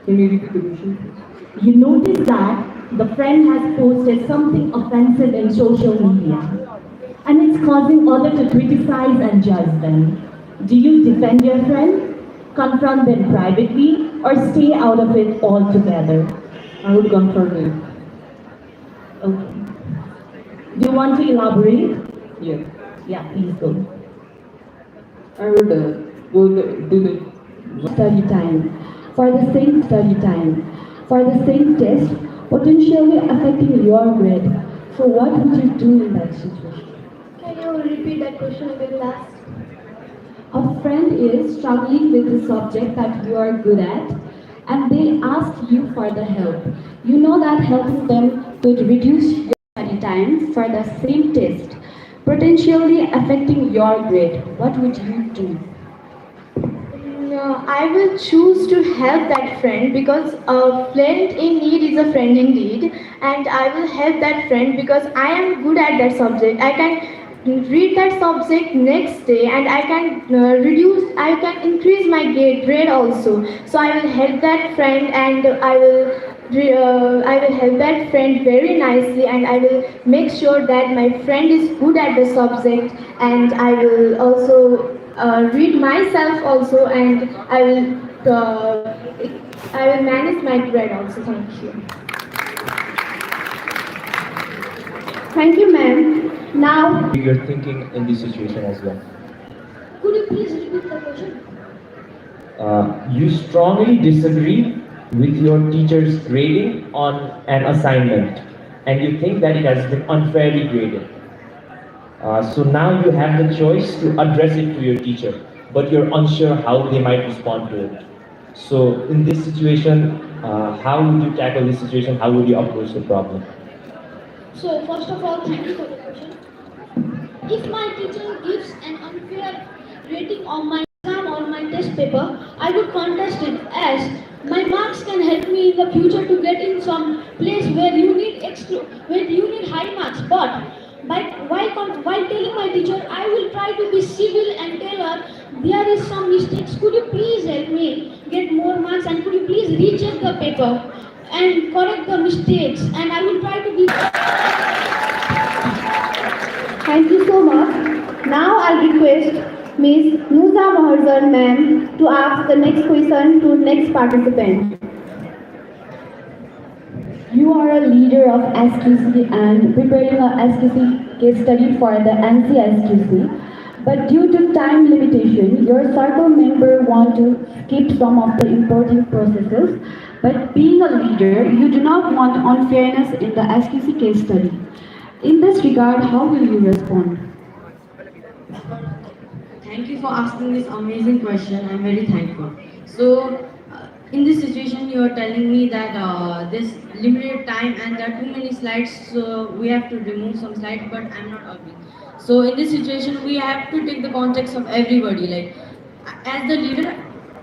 Can you repeat the question, please? You notice that the friend has posted something offensive in social media and it's causing others to criticize and judge them. Do you defend your friend, confront them privately, or stay out of it altogether? I would confirm it. Okay. Do you want to elaborate? Yeah. Yeah, please go. I would do the Study time. For the same test, potentially affecting your grade. So what would you do in that situation? Can you repeat that question again last? A friend is struggling with the subject that you are good at and they ask you for the help. You know that helping them could reduce your study time for the same test, potentially affecting your grade. What would you do? No, I will choose to help that friend because a friend in need is a friend indeed, and I will help that friend because I am good at that subject. I can read that subject next day, and I can increase my grade also. So I will help that friend, and I will help that friend very nicely, and I will make sure that my friend is good at the subject, and I will also read myself also, and I will manage my grade also. Thank you. Thank you, ma'am. Now, You're thinking in this situation as well. could you please repeat the question? You strongly disagree with your teacher's grading on an assignment and you think that it has been unfairly graded. So now you have the choice to address it to your teacher, but you're unsure how they might respond to it. So in this situation, how would you tackle this situation? How would you approach the problem? So, first of all, thank you for the question. If my teacher gives an unfair rating on my exam or my test paper, I would contest it as my marks can help me in the future to get in some place where you need high marks. But while telling my teacher, I will try to be civil and tell her there is some mistakes. Could you please help me get more marks and could you please recheck the paper and correct the mistakes and I will try to be. Thank you so much. Now I request Ms. Nusa Maharzan ma'am to ask the next question to next participant. You are a leader of SQC and preparing a SQC case study for the NCSQC, but due to time limitation, your circle member want to skip some of the important processes. But being a leader, you do not want unfairness in the SQC case study. In this regard, how will you respond? Thank you for asking this amazing question. I'm very thankful. So, in this situation, you are telling me that this limited time and there are too many slides, so we have to remove some slides, but I'm not agreeing. So, in this situation, we have to take the context of everybody. Like, as the leader,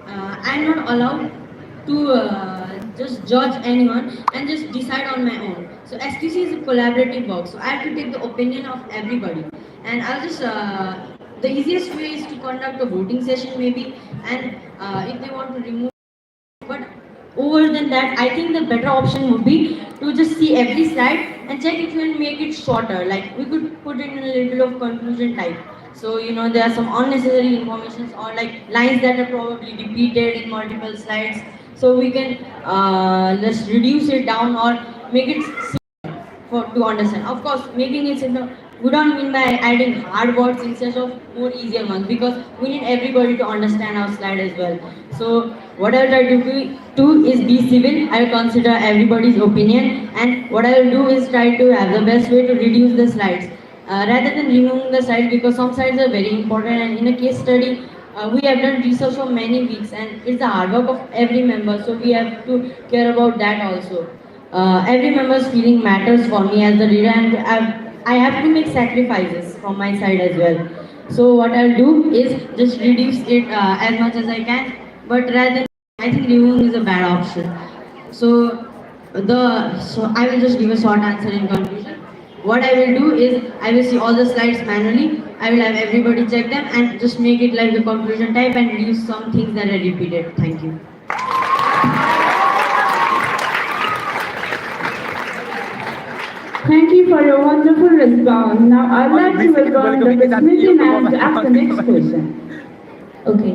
I'm not allowed to just judge anyone and just decide on my own. So SQC is a collaborative work, so I have to take the opinion of everybody. And I'll just the easiest way is to conduct a voting session maybe, and if they want to remove. But over than that, I think the better option would be to just see every slide and check if you can make it shorter. Like we could put it in a little of conclusion type. So there are some unnecessary informations or like lines that are probably repeated in multiple slides. So we can just reduce it down or make it for to understand. Of course, making it simple. We don't mean by adding hard words instead of more easier ones because we need everybody to understand our slide as well. So what I'll try to is be civil. I'll consider everybody's opinion, and what I'll do is try to have the best way to reduce the slides rather than removing the slides because some slides are very important. And in a case study, we have done research for many weeks, and it's the hard work of every member. So we have to care about that also. Every member's feeling matters for me as the leader, and I have to make sacrifices from my side as well. So what I'll do is just reduce it as much as I can, but rather than I think removing is a bad option. So so I will just give a short answer in conclusion. What I will do is I will see all the slides manually. I will have everybody check them and just make it like the conclusion type and reduce some things that are repeated. Thank you. Thank you for your wonderful response. Now I'd like to welcome the Smriti ma'am to ask the next question. Okay,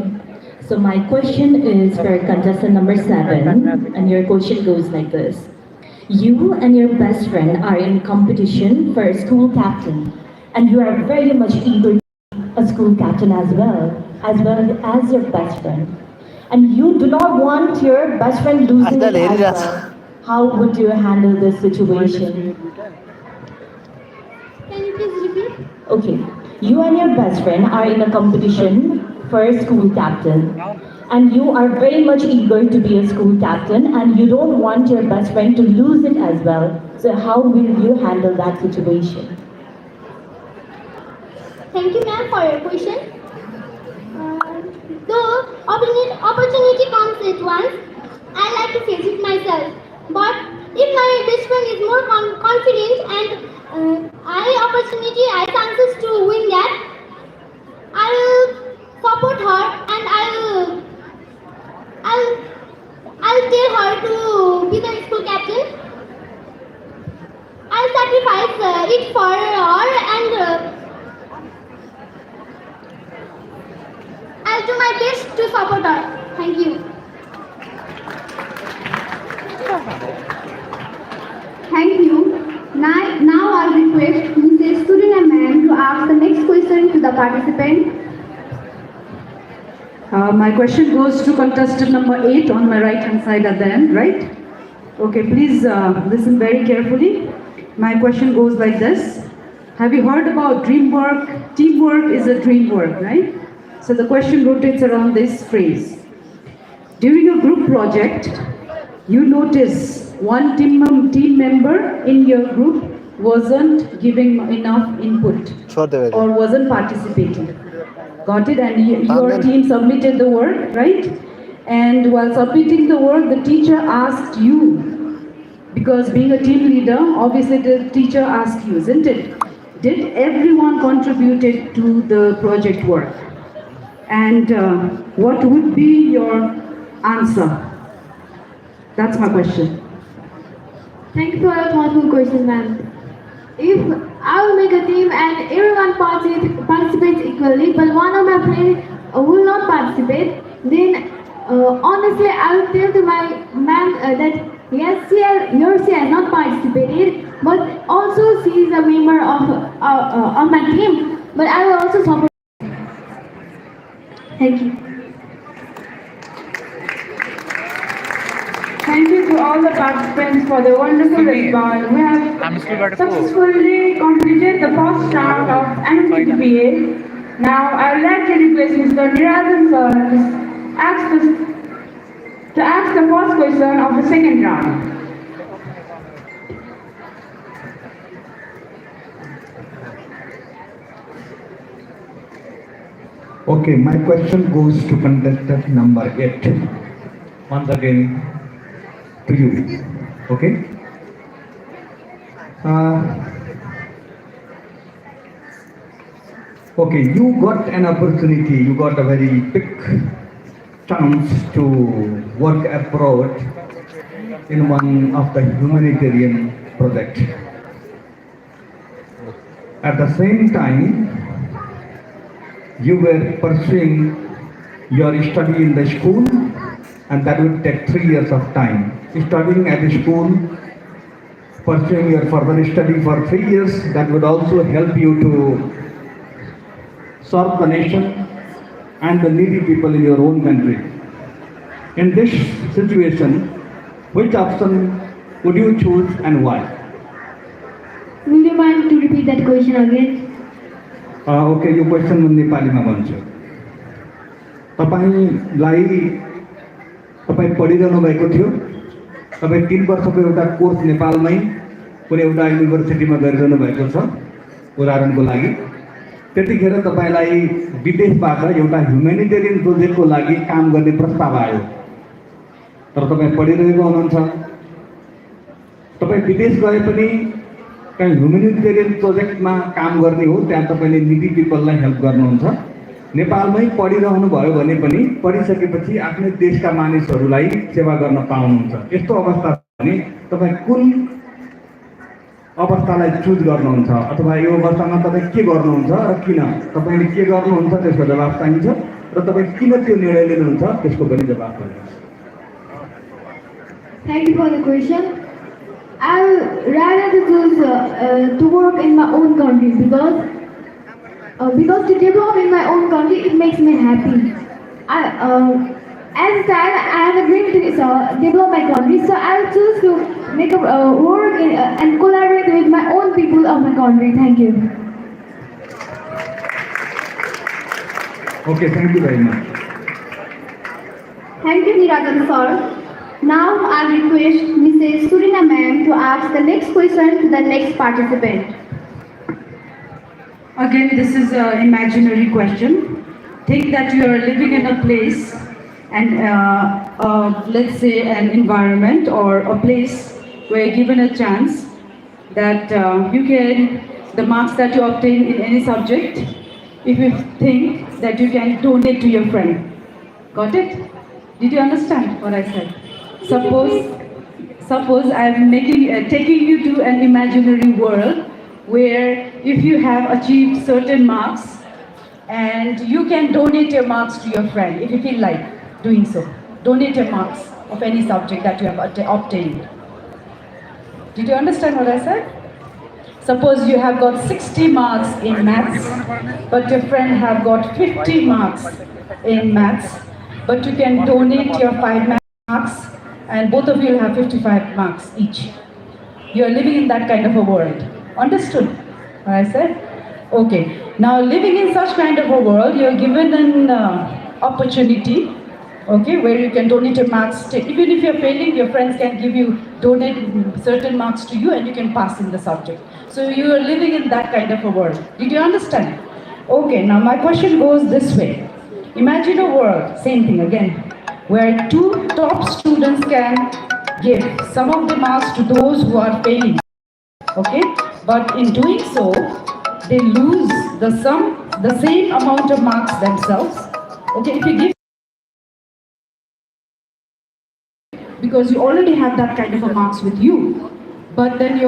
so my question is for contestant number 7, and your question goes like this. You and your best friend are in competition for a school captain, and you are very much eager to be a school captain as well as your best friend. And you do not want your best friend losing it as well. How would you handle this situation? Can you please repeat? Okay, you and your best friend are in a competition for a school captain, and you are very much eager to be a school captain, and you don't want your best friend to lose it as well. So, how will you handle that situation? Thank you, ma'am, for your question. Though opportunity comes at once, I like to face it myself. But if my best friend is more confident and I chances to win that, I will support her and I'll tell her to be the school captain. I'll sacrifice it for her and I'll do my best to support her. Thank you. Thank you. Now I request Mrs. Surya ma'am to ask the next question to the participant. My question goes to contestant number 8 on my right hand side at the end, right? Okay, please listen very carefully. My question goes like this. Have you heard about dream work? Teamwork is a dream work, right? So the question rotates around this phrase. During a group project, you notice one team member in your group wasn't giving enough input or wasn't participating. Got it? And your team submitted the work, right? And while submitting the work, the teacher asked you, because being a team leader, obviously the teacher asked you, isn't it? Did everyone contributed to the project work? And what would be your answer? That's my question. Thank you for your thoughtful question, ma'am. If I will make a team and everyone participates equally, but one of my friends will not participate, then honestly I will tell to my ma'am that yes, she has not participated, but also she is a member of on my team. But I will also support. Thank you. Thank you to all the participants for the wonderful response. We have successfully completed the first round of MCTPA. Now I would like to request Mr. Nirajan sir to ask the first question of the second round. Okay, my question goes to contestant number 8. Once again, to you. Okay? Okay, you got an opportunity, you got a very big chance to work abroad in one of the humanitarian projects. At the same time, you were pursuing your study in the school, and that would take 3 years of time. Studying at the school, pursuing your further study for 3 years, that would also help you to serve the nation and the needy people in your own country. In this situation, which option would you choose and why? Will you mind to repeat that question again? Okay यो question म नेपालीमा भन्छु तपाईलाई तपाई पढिरहनु भएको थियो तपाई 3 वर्षको एउटा कोर्स नेपालमै कुनै एउटा युनिभर्सिटीमा गरिरहनु भएको छ उदाहरणको लागि त्यतिखेर तपाईलाई विदेशबाट एउटा ह्युमेनिटेरियन प्रोजेक्टको लागि काम गर्ने प्रस्ताव आयो तर तपाई पढिरहेको हुनुहुन्छ तपाई विदेश गए पनि कहीं ह्युमेनिटेरियन प्रोजेक्टमा काम गर्ने हो त्यहाँ तपाईले निडी पिपललाई हेल्प गर्नुहुन्छ नेपालमै पढिरहनु भयो भने पनि पढिसकेपछि आफ्नै देशका मानिसहरूलाई सेवा गर्न पाउनुहुन्छ यस्तो अवस्था भने तपाई कुन अवस्थालाई चुज गर्नुहुन्छ अथवा यो अवस्थामा तपाईँ के गर्नुहुन्छ र किन तपाईँले के गर्नुहुन्छ त्यसको जवाब चाहिन्छ र तपाईँ किन त्यो निर्णय लिनुहुन्छ त्यसको पनि जवाब चाहिन्छ। Thank you for the question. I would rather to choose to work in my own country because to develop in my own country it makes me happy. As a child I have a dream to develop my country, so I will choose to make a work and collaborate with my own people of my country. Thank you. Okay, thank you very much. Thank you, Nirajan sir. Now I request Mrs. Surina ma'am to ask the next question to the next participant. Again, this is an imaginary question. Think that you are living in a place and let's say an environment or a place where you're given a chance that you can, the marks that you obtain in any subject, if you think that you can donate to your friend. Got it? Did you understand what I said? Suppose I am taking you to an imaginary world where if you have achieved certain marks and you can donate your marks to your friend if you feel like doing so. Donate your marks of any subject that you have obtained. Did you understand what I said? Suppose you have got 60 marks in maths, but your friend have got 50 marks in maths, but you can donate your 5 marks and both of you will have 55 marks each. You are living in that kind of a world. Understood what I said? Okay. Now living in such kind of a world, you are given an opportunity, okay, where you can donate your marks. Even if you are failing, your friends can donate certain marks to you and you can pass in the subject. So you are living in that kind of a world. Did you understand? Okay, now my question goes this way. Imagine a world, same thing again, where 2 top students can give some of the marks to those who are failing. Okay? But in doing so, they lose the same amount of marks themselves. Okay, if you give, because you already have that kind of a marks with you, but then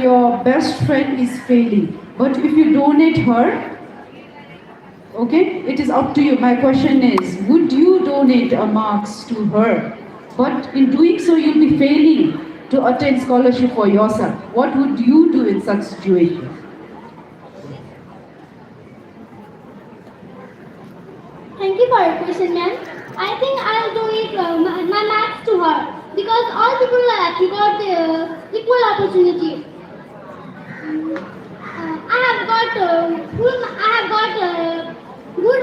your best friend is failing. But if you donate her, okay, it is up to you. My question is, would you donate a marks to her? But in doing so, you'll be failing to attain scholarship for yourself. What would you do in such situation? Thank you for your question, ma'am. I think I'll donate my maths to her because all people got the equal opportunity. I have got good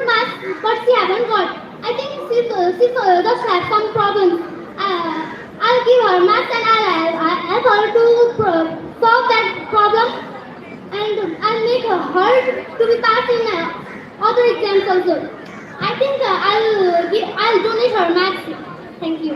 marks, but she haven't got. I think she just has some problems. I'll give her maths and I'll help her to solve that problem, and I'll make her to be passed in other exams also. I think I'll donate her maths. Thank you.